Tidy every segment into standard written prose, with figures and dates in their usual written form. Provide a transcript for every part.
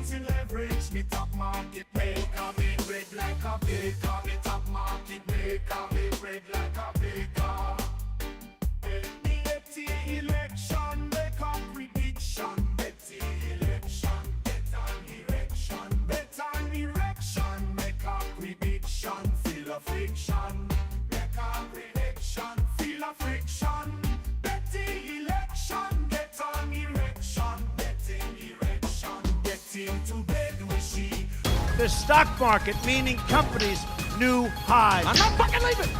fancy leverage, me top market maker, me red like a baker, me top market maker, me red like a baker. Betty election, make a prediction. Betty election, bet an erection. Bet an erection, make a prediction. Feel a friction, make a prediction. Feel a friction. Betty election, get an erection. Betting erection, getting to bed with she. The stock market, meaning companies, new highs. I'm not fucking leaving.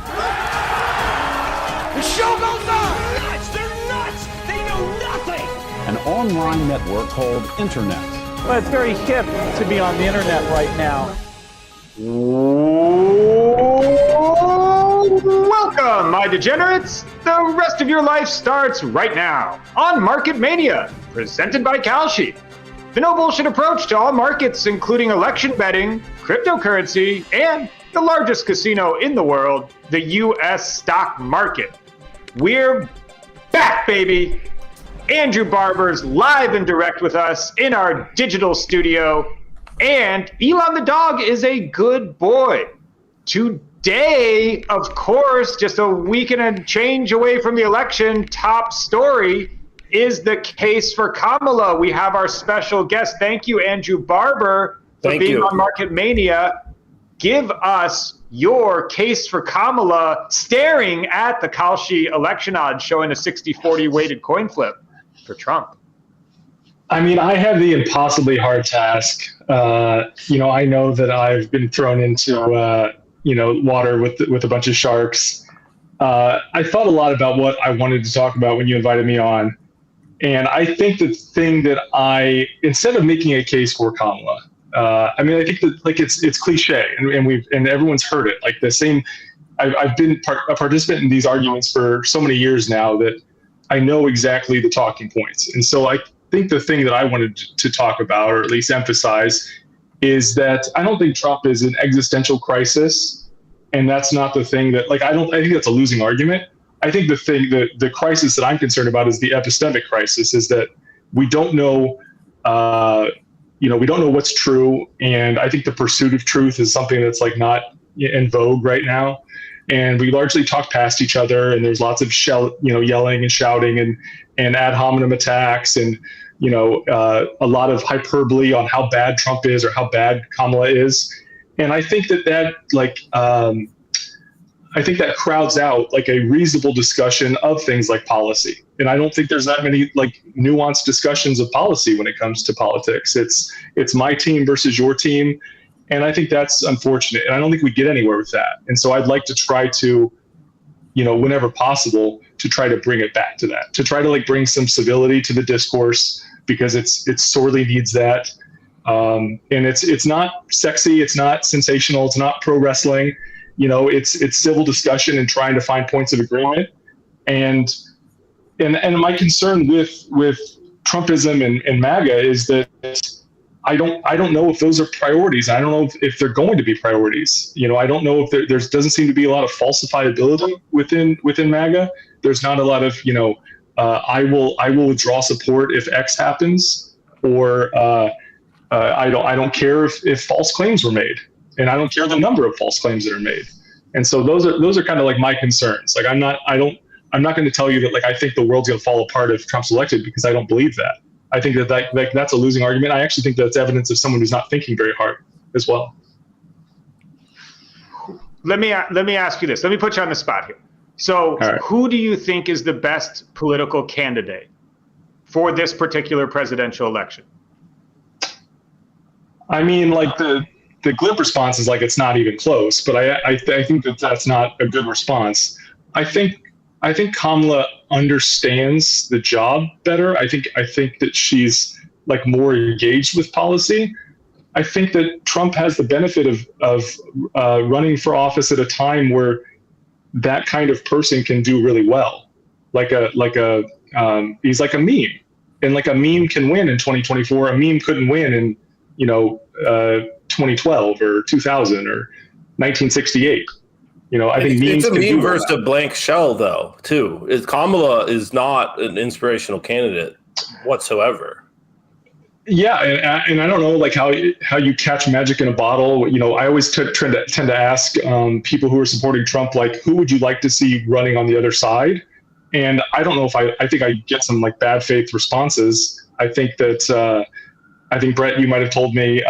The show goes on. Nuts. They're nuts. They know nothing. An online network called Internet. Well, it's very hip to be on the internet right now. Welcome, my degenerates! The rest of your life starts right now on Market Mania, presented by Kalshi. The no bullshit approach to all markets, including election betting, cryptocurrency, and the largest casino in the world, the U.S. stock market. We're back, baby! Andrew Barber's live and direct with us in our digital studio, and Elon the dog is a good boy. Today, of course, just a week and a change away from the election, top story is the case for Kamala. We have our special guest. Thank you, Andrew Barber, for being on Market Mania. Give us your case for Kamala, staring at the Kalshi election odds, showing a 60-40 weighted coin flip for Trump. I mean, I have the impossibly hard task. I know that I've been thrown into, water with a bunch of sharks. I thought a lot about what I wanted to talk about when you invited me on. And I think the thing that instead of making a case for Kamala, I think that it's cliche and everyone's heard it. Like the same, I've been a participant in these arguments for so many years now that I know exactly the talking points. And so I think the thing that I wanted to talk about, or at least emphasize, is that I don't think Trump is an existential crisis, and that's not the thing that I think that's a losing argument. I think the crisis that I'm concerned about is the epistemic crisis, is that we don't know, we don't know what's true. And I think the pursuit of truth is something that's not in vogue right now. And we largely talk past each other, and there's lots of yelling and shouting and ad hominem attacks and, a lot of hyperbole on how bad Trump is or how bad Kamala is. And I think that crowds out a reasonable discussion of things like policy. And I don't think there's that many nuanced discussions of policy when it comes to politics. It's my team versus your team. And I think that's unfortunate. And I don't think we get anywhere with that. And so I'd like to try to, whenever possible, to try to bring it back to that, to try to bring some civility to the discourse, because it sorely needs that. And it's not sexy. It's not sensational. It's not pro wrestling. It's civil discussion and trying to find points of agreement. And my concern with Trumpism and MAGA is that I don't know if those are priorities. I don't know if they're going to be priorities. I don't know if there doesn't seem to be a lot of falsifiability within MAGA. There's not a lot of I will withdraw support if X happens, or I don't care if false claims were made, and I don't care the number of false claims that are made. And so those are kind of my concerns. I'm not going to tell you that I think the world's going to fall apart if Trump's elected, because I don't believe that. I think that's a losing argument. I actually think that's evidence of someone who's not thinking very hard as well. Let me ask you this. Let me put you on the spot here. So Who do you think is the best political candidate for this particular presidential election? I mean, the glib response is it's not even close, but I think that's not a good response. I think Kamala understands the job better. I think that she's more engaged with policy. I think that Trump has the benefit of running for office at a time where that kind of person can do really well. He's like a meme, and a meme can win in 2024. A meme couldn't win in 2012 or 2000 or 1968. I think it's a meme versus a blank shell, though. Too, Kamala is not an inspirational candidate whatsoever. Yeah, and I don't know like how you catch magic in a bottle. You know, I always tend to ask people who are supporting Trump, like, who would you like to see running on the other side? And I don't know if I think I get some like bad faith responses. I think that I think Brett, you might have told me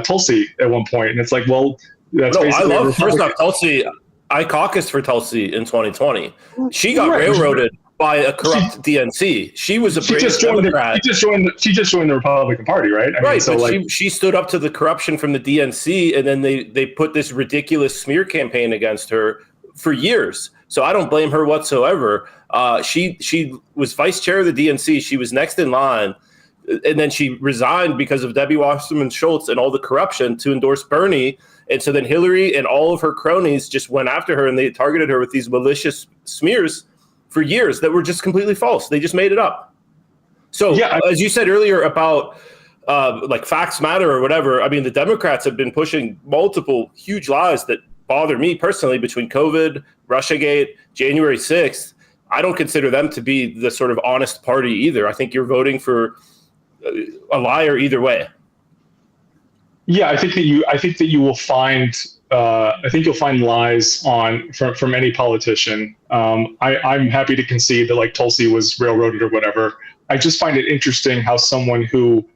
Tulsi at one point, and it's like, well, that's basically. I love first off Tulsi. I caucused for Tulsi in 2020. She got railroaded by a corrupt DNC. She was a brave Democrat. She just joined the Republican Party, right? I mean, so but she stood up to the corruption from the DNC, and then they put this ridiculous smear campaign against her for years. So I don't blame her whatsoever. She was vice chair of the DNC. She was next in line, and then she resigned because of Debbie Wasserman Schultz and all the corruption to endorse Bernie. And so then Hillary and all of her cronies just went after her, and they targeted her with these malicious smears for years that were just completely false. They just made it up. So as you said earlier about like facts matter or whatever, I mean, the Democrats have been pushing multiple huge lies that bother me personally between COVID, Russiagate, January 6th. I don't consider them to be the sort of honest party either. I think you're voting for a liar either way. Yeah, I think that you will find. I think you'll find lies from any politician. I'm happy to concede that like Tulsi was railroaded or whatever. I just find it interesting how someone who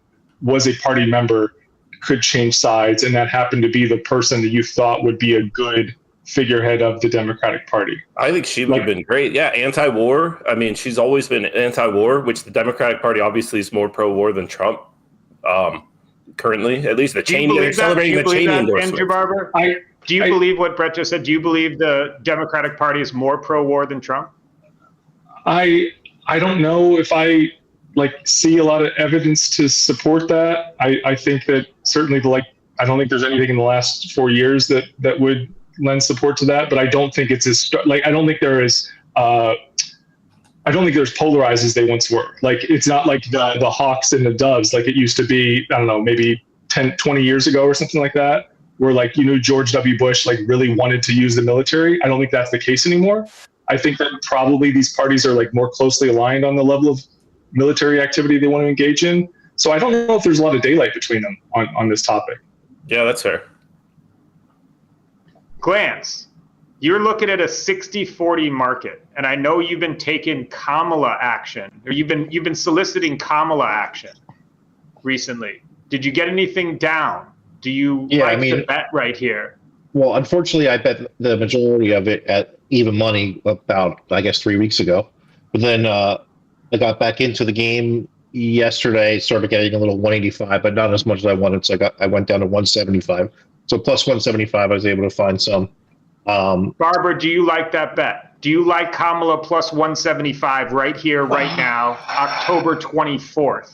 was a party member could change sides, and that happened to be the person that you thought would be a good figurehead of the Democratic Party. I think she would have been great. Yeah, anti-war. I mean, she's always been anti-war, which the Democratic Party obviously is more pro-war than Trump. Currently, at least the Cheney, they're celebrating the Cheney endorsement. Andrew Barber, do you believe what Brett just said? Do you believe the Democratic Party is more pro-war than Trump? I don't know if I see a lot of evidence to support that. I think that certainly I don't think there's anything in the last 4 years that would lend support to that. But I don't think it's as I don't think there is. I don't think there's polarized as they once were. Like, it's not like the Hawks and the Doves like it used to be, I don't know, maybe 10, 20 years ago or something like that, where George W. Bush really wanted to use the military. I don't think that's the case anymore. I think that probably these parties are more closely aligned on the level of military activity they want to engage in. So I don't know if there's a lot of daylight between them on this topic. Yeah, that's fair. Glance. You're looking at a 60-40 market, and I know you've been taking Kamala action, or you've been soliciting Kamala action recently. Did you get anything down? Do you the bet right here? Well, unfortunately, I bet the majority of it at even money about, I guess, 3 weeks ago. But then I got back into the game yesterday, started getting a little 185, but not as much as I wanted. So I went down to 175. So plus 175, I was able to find some. Barber, do you like that bet? Do you like Kamala plus 175 right here, right now, October 24th?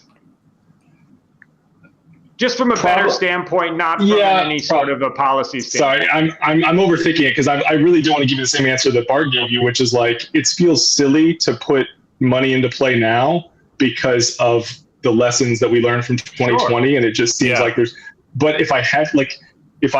Just from a better standpoint, not from any sort of a policy standpoint. Sorry, I'm overthinking it because I really don't want to give you the same answer that Bart gave you, which is it feels silly to put money into play now because of the lessons that we learned from 2020, and it just seems like there's. But if I had if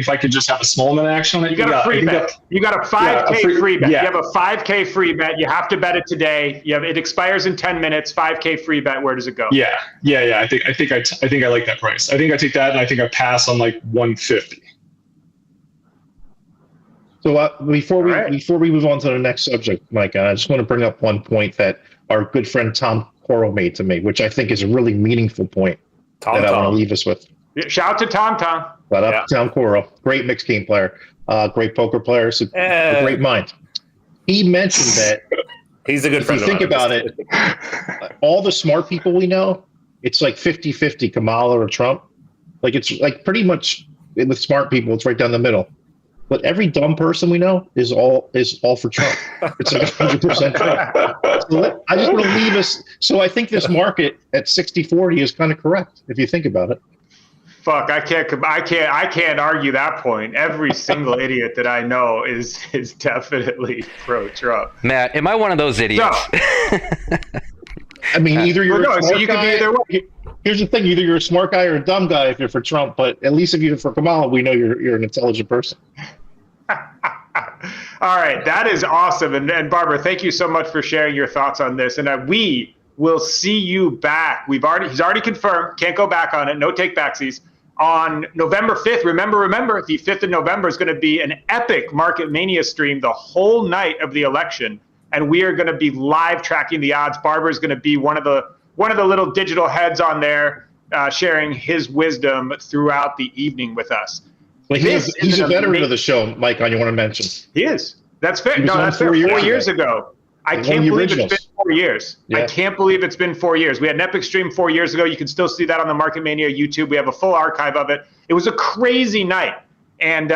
I could just have a small amount of action on it, you got a free bet. You got a 5K free bet. Yeah. You have a 5K free bet. You have to bet it today. It expires in 10 minutes. 5K free bet. Where does it go? Yeah. I think I like that price. I think I take that, and I think I pass on 150. So before we move on to the next subject, Mike, I just want to bring up one point that our good friend Tom Coro made to me, which I think is a really meaningful point I want to leave us with. Shout out to Tom. Shout out to Tom Coro, great mixed game player, great poker player, so a great mind. He mentioned that he's a good friend. If you think about it, all the smart people we know, it's 50-50 Kamala or Trump. It's pretty much with smart people, it's right down the middle. But every dumb person we know is all for Trump. It's 100% Trump. So I just want to leave us. So I think this market at 60-40 is kind of correct if you think about it. Fuck, I can't argue that point. Every single idiot that I know is definitely pro-Trump. Matt, am I one of those idiots? No. I mean, either you're a smart you guy. Can be either way. Here's the thing: either you're a smart guy or a dumb guy if you're for Trump. But at least if you're for Kamala, we know you're an intelligent person. All right, that is awesome. And Barbara, thank you so much for sharing your thoughts on this. And we will see you back. He's already confirmed, can't go back on it, no take backsies. On November 5th, remember, the 5th of November is going to be an epic Market Mania stream the whole night of the election. And we are going to be live tracking the odds. Barber is going to be one of the little digital heads on there, sharing his wisdom throughout the evening with us. Like he's a veteran of the show, Mike, you want to mention. He is. That's fair. No, that's fair. 4 years ago. I can't believe it's been 4 years. Yeah. I can't believe it's been 4 years. We had an epic stream 4 years ago. You can still see that on the Market Mania YouTube. We have a full archive of it. It was a crazy night. And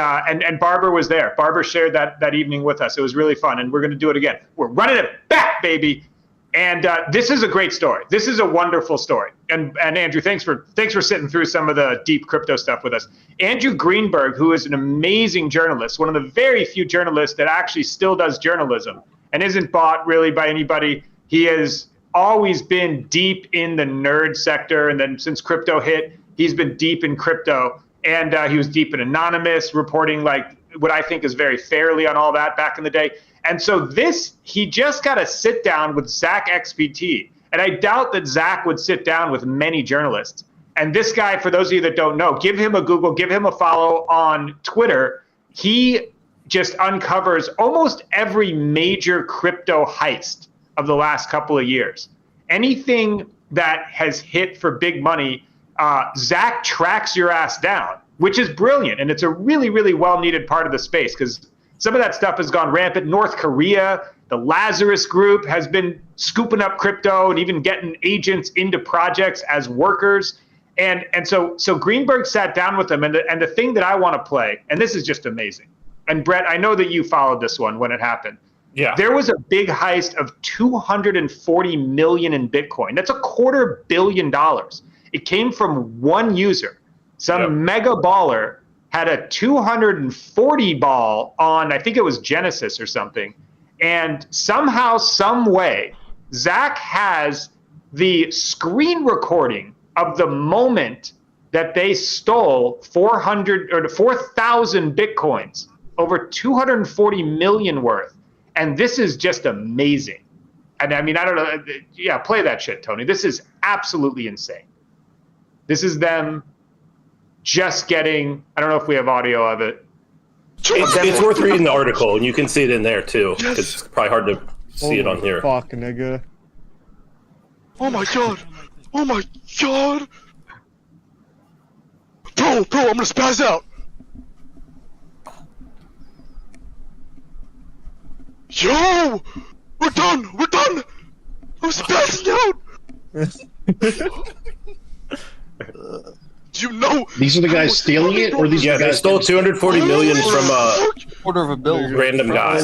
Barber was there. Barber shared that evening with us. It was really fun, and we're going to do it again. We're running it back, baby. And this is a great story. This is a wonderful story. And Andrew, thanks for sitting through some of the deep crypto stuff with us. Andrew Greenberg, who is an amazing journalist, one of the very few journalists that actually still does journalism and isn't bought really by anybody. He has always been deep in the nerd sector, and then since crypto hit, he's been deep in crypto. And he was deep in Anonymous, reporting like what I think is very fairly on all that back in the day. And so he just got to sit down with Zach XPT. And I doubt that Zach would sit down with many journalists. And this guy, for those of you that don't know, give him a Google, give him a follow on Twitter. He just uncovers almost every major crypto heist of the last couple of years. Anything that has hit for big money, Zach tracks your ass down, which is brilliant. And it's a really, really well-needed part of the space because some of that stuff has gone rampant. North Korea, the Lazarus Group has been scooping up crypto and even getting agents into projects as workers. And so Greenberg sat down with them. And the thing that I want to play, and this is just amazing. And Brett, I know that you followed this one when it happened. Yeah. There was a big heist of $240 million in Bitcoin. That's $250 million. It came from one user. Some mega baller had a 240 ball on, I think it was Genesis or something. And somehow, some way, Zach has the screen recording of the moment that they stole 4,000 Bitcoins, over 240 million worth. And this is just amazing. And I mean, I don't know. Yeah, play that shit, Tony. This is absolutely insane. This is them just getting, I don't know if we have audio of it. It's worth reading the article, and you can see it in there, too. Yes. It's probably hard to see it on here. Fuck, nigga. Oh my god! Oh my god! Bro, I'm gonna spaz out! Yo! We're done! I'm spazzing out! You know, these are the guys stealing it, or these? Yeah, they stole 240 million from a $250 random guy.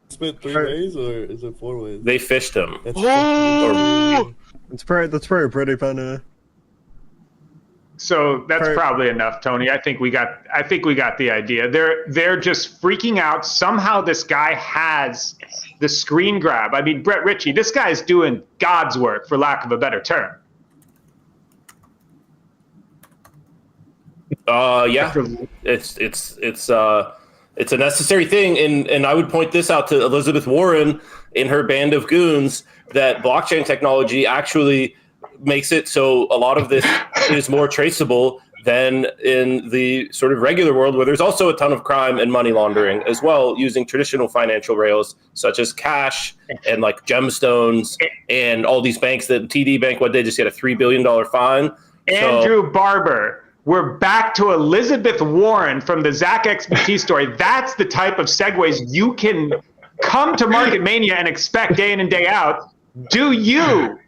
Spent 3 ways, or is it 4 ways? They fished him. That's pretty funny. So that's probably enough, Tony. I think we got the idea. They're just freaking out. Somehow this guy has the screen grab. I mean, Brett Ritchie, this guy's doing God's work, for lack of a better term. Yeah, it's a necessary thing, and I would point this out to Elizabeth Warren in her band of goons that blockchain technology actually makes it so a lot of this is more traceable than in the sort of regular world, where there's also a ton of crime and money laundering as well, using traditional financial rails such as cash and like gemstones and all these banks. That TD Bank, they just get a $3 billion fine. Andrew Barber. We're back to Elizabeth Warren from the Zach XBT story. That's the type of segues you can come to Market Mania and expect day in and day out. Do you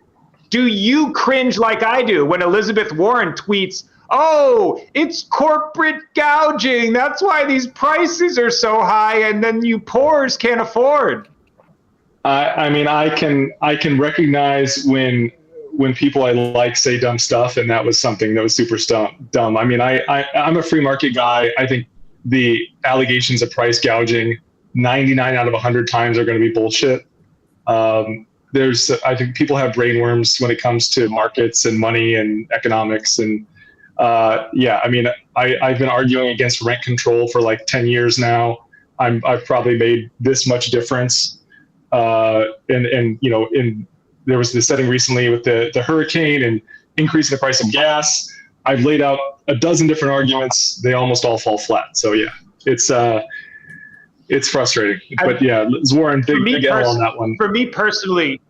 cringe like I do when Elizabeth Warren tweets, "Oh, it's corporate gouging. That's why these prices are so high, and then you poors can't afford." I mean, I can recognize when people I like say dumb stuff, and that was something that was super dumb. I mean, I'm a free market guy. I think the allegations of price gouging 99 out of 100 times are going to be bullshit. I think people have brainworms when it comes to markets and money and economics. And yeah, I mean, I've been arguing against rent control for like 10 years now. I've probably made this much difference. and there was this setting recently with the hurricane and increasing the price of gas. I've laid out a dozen different arguments. They almost all fall flat. So yeah, it's frustrating. But yeah, Warren, big L on that one. For me personally,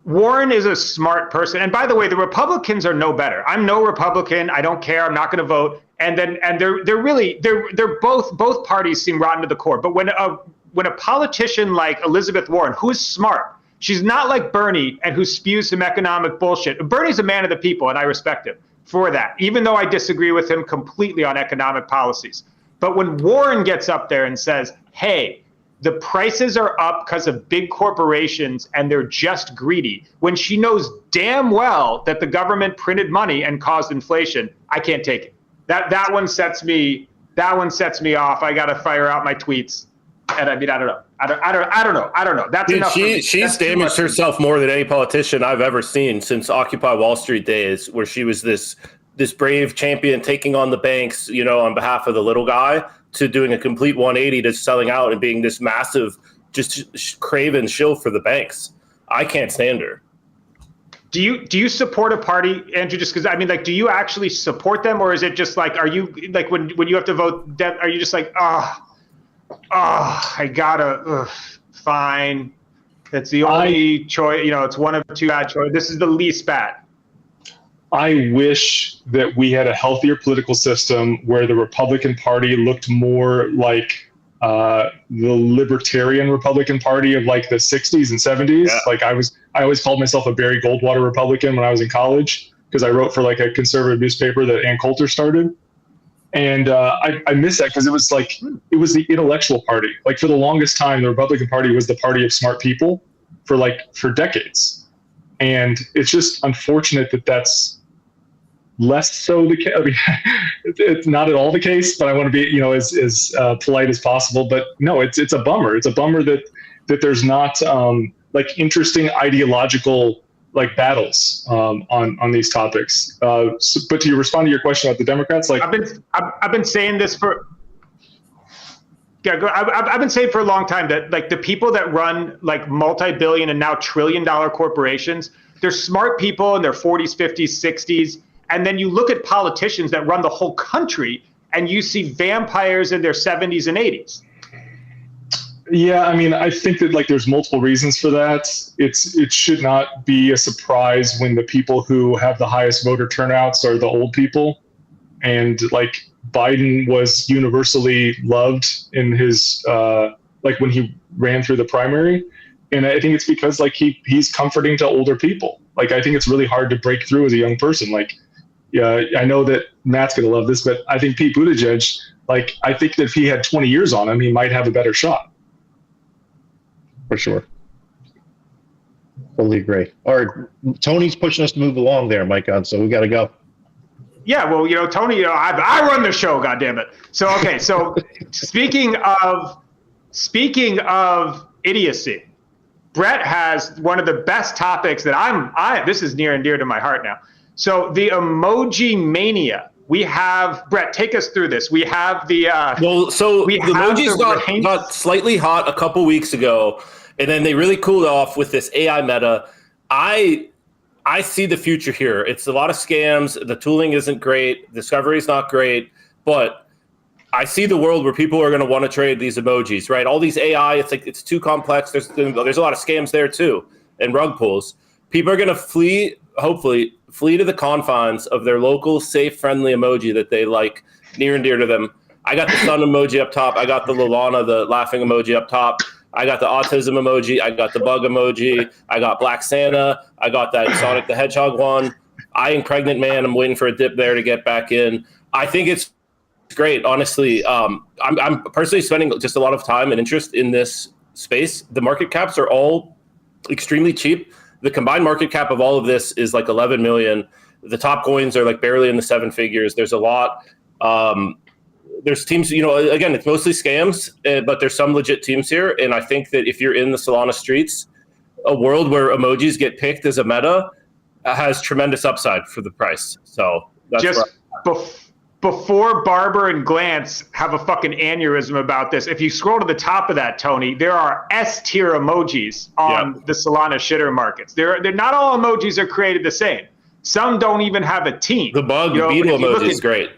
Warren is a smart person. And by the way, the Republicans are no better. I'm no Republican. I don't care. I'm not going to vote. And they're both parties seem rotten to the core. But when a politician like Elizabeth Warren, who is smart, she's not like Bernie and who spews some economic bullshit. Bernie's a man of the people, and I respect him for that, even though I disagree with him completely on economic policies. But when Warren gets up there and says, hey, the prices are up because of big corporations and they're just greedy, when she knows damn well that the government printed money and caused inflation, I can't take it. That one sets me off. I got to fire out my tweets. And I mean, I don't know. That's enough. She's damaged herself more than any politician I've ever seen since Occupy Wall Street days, where she was this brave champion taking on the banks, on behalf of the little guy, to doing a complete 180 to selling out and being this massive, just craven shill for the banks. I can't stand her. Do you support a party, Andrew? Just because do you actually support them, or is it just like, are you like when you have to vote, are you just like, I gotta, fine. That's the only choice. It's one of two bad choices. This is the least bad. I wish that we had a healthier political system where the Republican Party looked more like the Libertarian Republican Party of like the 60s and 70s. Yeah. Like I always called myself a Barry Goldwater Republican when I was in college because I wrote for like a conservative newspaper that Ann Coulter started. And I miss that because it was the intellectual party. Like for the longest time, the Republican Party was the party of smart people for decades. And it's just unfortunate that that's less so the case. I mean, it's not at all the case, but I want to be, as polite as possible. But no, it's a bummer. It's a bummer that there's not interesting ideological battles on these topics. But to respond to your question about the Democrats, I've been saying this for. Yeah, I've been saying for a long time that the people that run multi-billion and now trillion-dollar corporations, they're smart people in their 40s, 50s, 60s. And then you look at politicians that run the whole country and you see vampires in their 70s and 80s. Yeah, I think that there's multiple reasons for that. It should not be a surprise when the people who have the highest voter turnouts are the old people. And Biden was universally loved in his when he ran through the primary, and I think it's because he's comforting to older people. I think it's really hard to break through as a young person. I know that Matt's gonna love this, but I think Pete Buttigieg, I think that if he had 20 years on him, he might have a better shot. For sure. Totally agree. All right, Tony's pushing us to move along there, Mike, so we got to go. Yeah, well, Tony, I run the show, goddammit. So, okay, so speaking of idiocy, Brett has one of the best topics that this is near and dear to my heart now. So the emoji mania. We have, Brett, take us through this. We have the the emojis got slightly hot a couple weeks ago, and then they really cooled off with this AI meta. I see the future here. It's a lot of scams. The tooling isn't great. Discovery is not great, but I see the world where people are going to want to trade these emojis, right? All these AI, it's too complex. There's a lot of scams there too, and rug pulls. People are going to hopefully flee to the confines of their local, safe, friendly emoji that they like near and dear to them. I got the sun emoji up top. I got the Lolana, the laughing emoji up top. I got the autism emoji. I got the bug emoji. I got Black Santa. I got that Sonic the Hedgehog one. I am pregnant man. I'm waiting for a dip there to get back in. I think it's great, honestly. I'm personally spending just a lot of time and interest in this space. The market caps are all extremely cheap. The combined market cap of all of this is 11 million. The top coins are barely in the seven figures. There's a lot. There's teams, again, it's mostly scams, but there's some legit teams here. And I think that if you're in the Solana streets, a world where emojis get picked as a meta has tremendous upside for the price. So that's before Barber and Glance have a fucking aneurysm about this, if you scroll to the top of that, Tony, there are S-tier emojis on the Solana shitter markets. They're not all emojis are created the same. Some don't even have a team. The beetle emoji is great.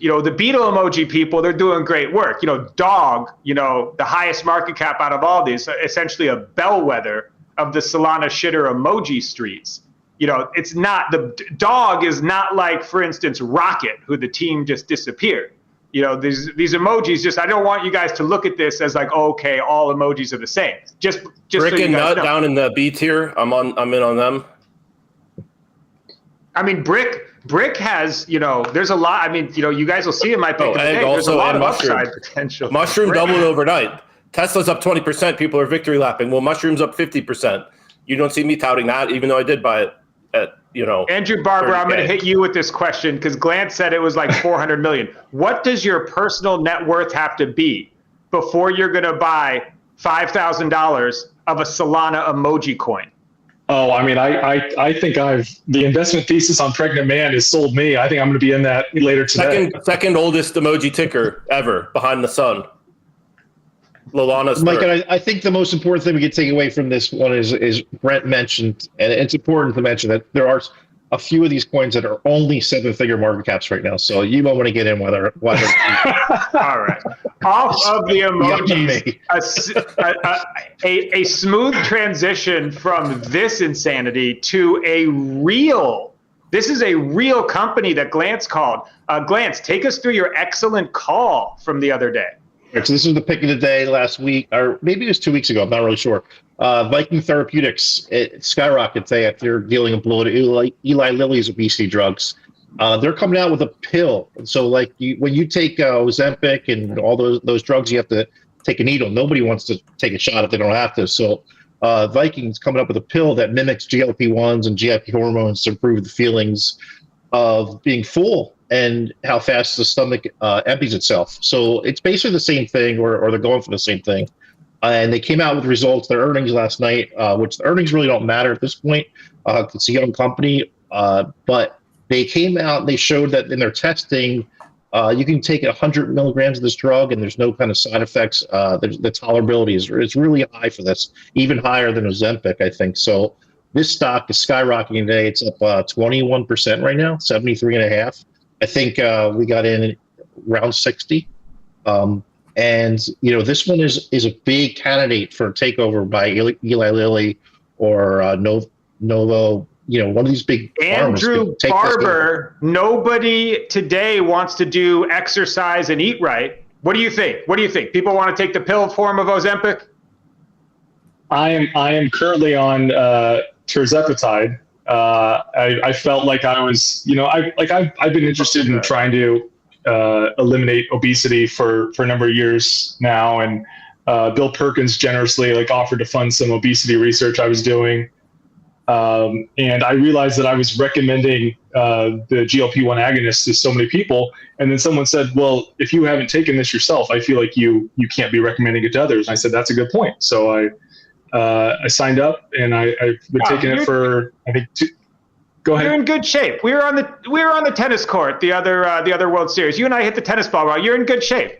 The beetle emoji people, they're doing great work. Dog, the highest market cap out of all these, essentially a bellwether of the Solana shitter emoji streets. It's not, the dog is not like, for instance, Rocket, who the team just disappeared. These emojis, I don't want you guys to look at this as like, okay, all emojis are the same. Just Brick so you and guys Nut down in the B tier. I'm in on them. I mean, Brick has, there's a lot. I mean, you guys will see in my pick of the day, there's a lot of upside potential. Mushroom doubled overnight. Tesla's up 20%. People are victory lapping. Well, Mushroom's up 50%. You don't see me touting that, even though I did buy it at, Andrew Barber, I'm going to hit you with this question because Glance said it was like 400 million. What does your personal net worth have to be before you're going to buy $5,000 of a Solana emoji coin? Oh, I mean, I think the investment thesis on Pregnant Man has sold me. I think I'm going to be in that later today. Second oldest emoji ticker ever behind the sun. Lolana's Mike, third. and I think the most important thing we can take away from this one is Brent mentioned, and it's important to mention that there are a few of these coins that are only 7-figure market caps right now. So you might want to get in whether all right. Off of the emojis, a smooth transition from this insanity to this is a real company that Glance called. Glance, take us through your excellent call from the other day. So this is the pick of the day last week, or maybe it was 2 weeks ago. I'm not really sure. Viking Therapeutics, it skyrocketed today after dealing a blow to Eli Lilly's obesity drugs. They're coming out with a pill. So like when you take Ozempic and all those drugs, you have to take a needle. Nobody wants to take a shot if they don't have to. So Viking's coming up with a pill that mimics GLP-1s and GIP hormones to improve the feelings of being full and how fast the stomach empties itself. So it's basically the same thing, or they're going for the same thing. And they came out with results, their earnings last night, which the earnings really don't matter at this point. It's a young company, but they came out and they showed that in their testing, you can take 100 milligrams of this drug and there's no kind of side effects. The tolerability is really high for this, even higher than Ozempic, I think. So this stock is skyrocketing today. It's up 21% right now, 73.5. I think we got in around 60. And, this one is a big candidate for a takeover by Eli Lilly or Novo, one of these big Andrew Barber, nobody today wants to do exercise and eat right. What do you think? People want to take the pill form of Ozempic? I am currently on tirzepatide. I felt like I was, I've been interested in trying to eliminate obesity for a number of years now, and Bill Perkins generously offered to fund some obesity research I was doing, and I realized that I was recommending the GLP-1 agonists to so many people, and then someone said, well, if you haven't taken this yourself, I feel like you can't be recommending it to others. And I said, that's a good point. So I signed up, and I've been taking it for, I think, Go ahead. You're in good shape. We were on the tennis court the other World Series. You and I hit the tennis ball well. You're in good shape.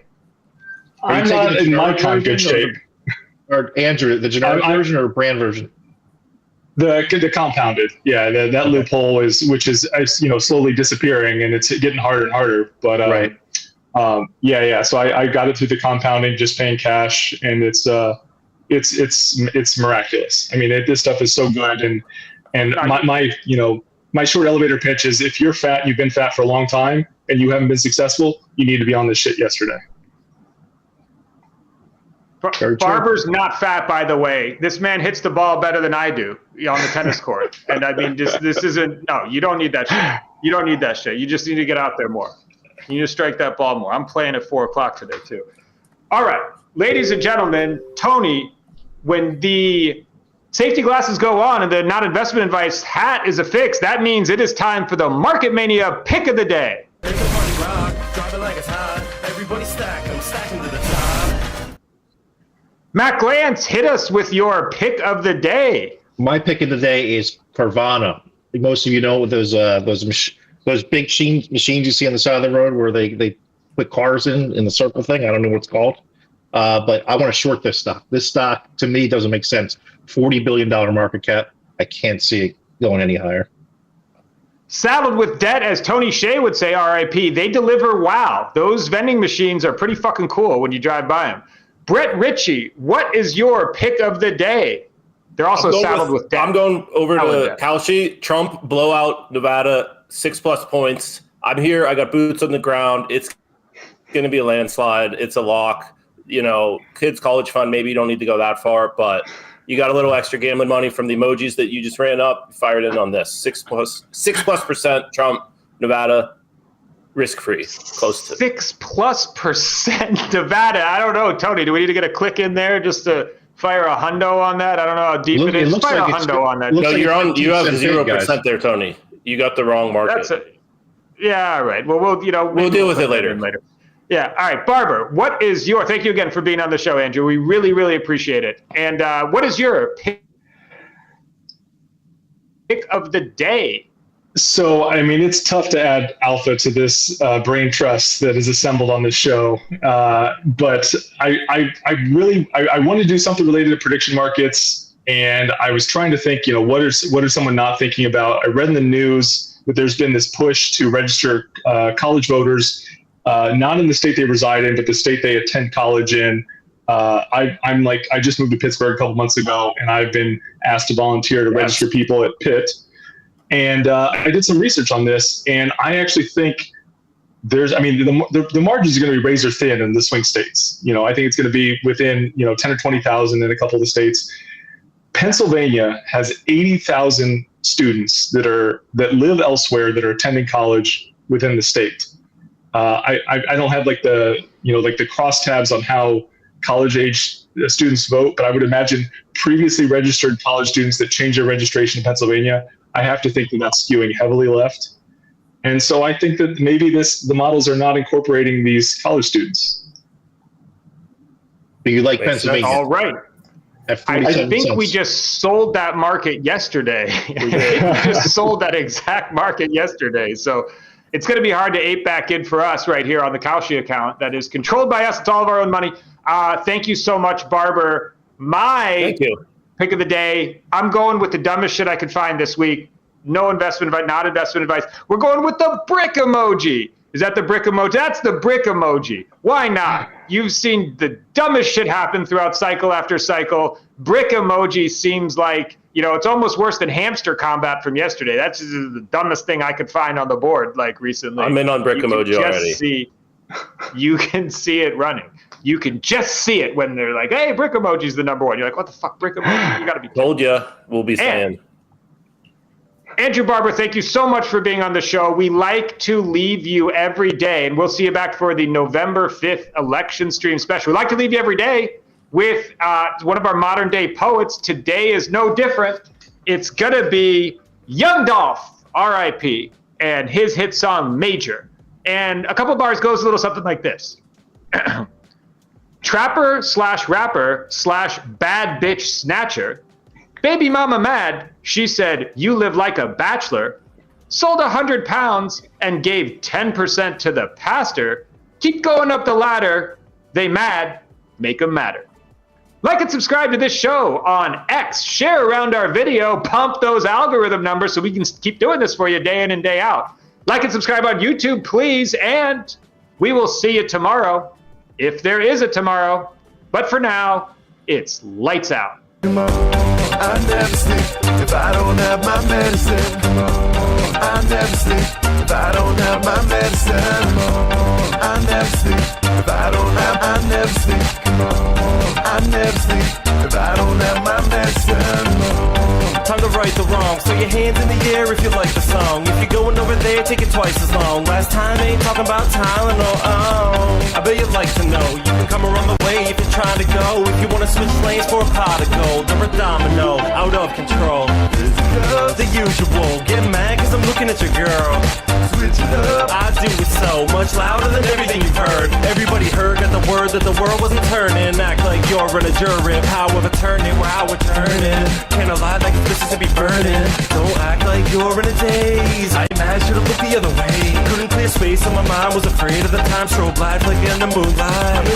I'm not in my kind of good shape. Or Andrew, the generic version or brand version? The compounded. Yeah, that loophole which is slowly disappearing, and it's getting harder and harder. But right. Yeah. So I got it through the compounding, just paying cash, and it's miraculous. I mean, this stuff is so good, and my short elevator pitch is, if you're fat, you've been fat for a long time, and you haven't been successful, you need to be on this shit yesterday. Barber's not fat, by the way. This man hits the ball better than I do on the tennis court. And I mean, this isn't, no, you don't need that shit. You don't need that shit. You just need to get out there more. You need to strike that ball more. I'm playing at 4 o'clock today, too. All right, ladies and gentlemen, Tony, when the safety glasses go on and the non-investment advice hat is affixed, that means it is time for the Market Mania pick of the day. Matt Glantz, hit us with your pick of the day. My pick of the day is Carvana. Most of you know those Those big machines you see on the side of the road where they put cars in the circle thing. I don't know what it's called. But I want to short this stock. This stock, to me, doesn't make sense. $40 billion market cap. I can't see it going any higher. Saddled with debt, as Tony Hsieh would say, RIP, they deliver wow. Those vending machines are pretty fucking cool when you drive by them. Brett Ritchie, what is your pick of the day? They're also saddled with debt. I'm going over to Kalshi. Trump, blowout, Nevada, 6+ points. I'm here. I got boots on the ground. It's going to be a landslide. It's a lock. You know, kids' college fund, maybe you don't need to go that far, but you got a little extra gambling money from the emojis that you just ran up, fired in on this. 6+% Trump, Nevada, risk-free, close to 6+% Nevada. I don't know, Tony. Do we need to get a click in there just to fire a hundo on that? I don't know how deep it is. Fire a hundo on that. No, you have 0% there, Tony. You got the wrong market. Yeah, all right. Well, we'll deal with it later. Yeah. All right, Barber. What is your? Thank you again for being on the show, Andrew. We really, really appreciate it. And what is your pick of the day? So, I mean, it's tough to add alpha to this brain trust that is assembled on this show. But I want to do something related to prediction markets. And I was trying to think, what is someone not thinking about? I read in the news that there's been this push to register college voters, not in the state they reside in, but the state they attend college in. I just moved to Pittsburgh a couple months ago, and I've been asked to volunteer to register people at Pitt. And I did some research on this, and I actually think the margins are going to be razor thin in the swing states. I think it's going to be within 10 or 20,000 in a couple of the states. Pennsylvania has 80,000 students that live elsewhere that are attending college within the state. I don't have like the crosstabs on how college age students vote, but I would imagine previously registered college students that change their registration in Pennsylvania, I have to think that that's skewing heavily left. And so I think that maybe the models are not incorporating these college students. Do you like Pennsylvania? All right. I think we just sold that market yesterday. We just sold that exact market yesterday. So it's going to be hard to ape back in for us right here on the Kalshi account that is controlled by us. It's all of our own money. Thank you so much, Barber. Thank you. Pick of the day. I'm going with the dumbest shit I could find this week. No investment advice, not investment advice. We're going with the brick emoji. Is that the brick emoji? That's the brick emoji. Why not? You've seen the dumbest shit happen throughout cycle after cycle. Brick emoji seems like, it's almost worse than hamster combat from yesterday. That's just the dumbest thing I could find on the board recently. I'm in on brick emoji already. You can see it running. You can just see it when they're like, hey, brick emoji's the number one. You're like, what the fuck, brick emoji? You got to be told you. We'll be saying. Andrew Barber, thank you so much for being on the show. We like to leave you every day, and we'll see you back for the November 5th election stream special. We like to leave you every day with one of our modern day poets. Today is no different. It's going to be Young Dolph, R.I.P., and his hit song, Major. And a couple bars goes a little something like this. Trapper/rapper/bad bitch snatcher. Baby mama mad, she said, you live like a bachelor. Sold 100 pounds and gave 10% to the pastor. Keep going up the ladder. They mad, make them matter. Like and subscribe to this show on X. Share around our video. Pump those algorithm numbers so we can keep doing this for you day in and day out. Like and subscribe on YouTube, please. And we will see you tomorrow, if there is a tomorrow. But for now, it's lights out. I never sleep if I don't have my medicine. I never sleep if I don't have my medicine. I never sleep if I don't have. I never sleep. I never sleep if I don't have my medicine. Time to right the wrong, so your hands in the air if you like the song. If you're going over there, take it twice as long. Last time ain't talking about Tylenol. I bet you'd like to know. You can come around the way if you're trying to go. If you want to switch lanes for a pot of gold or a domino, out of control. The usual, get mad cause I'm looking at your girl. Switch it up. I do it so much louder than everything you've heard. Everybody heard, got the word that the world wasn't turning. Act like you're in a jury, power of attorney where I would turn in. Can't lie like it's Mississippi burning. Don't act like you're in a daze. I imagine you to look the other way. Couldn't clear space on my mind, was afraid of the time. Strobe light flicking in the moonlight. I'm in the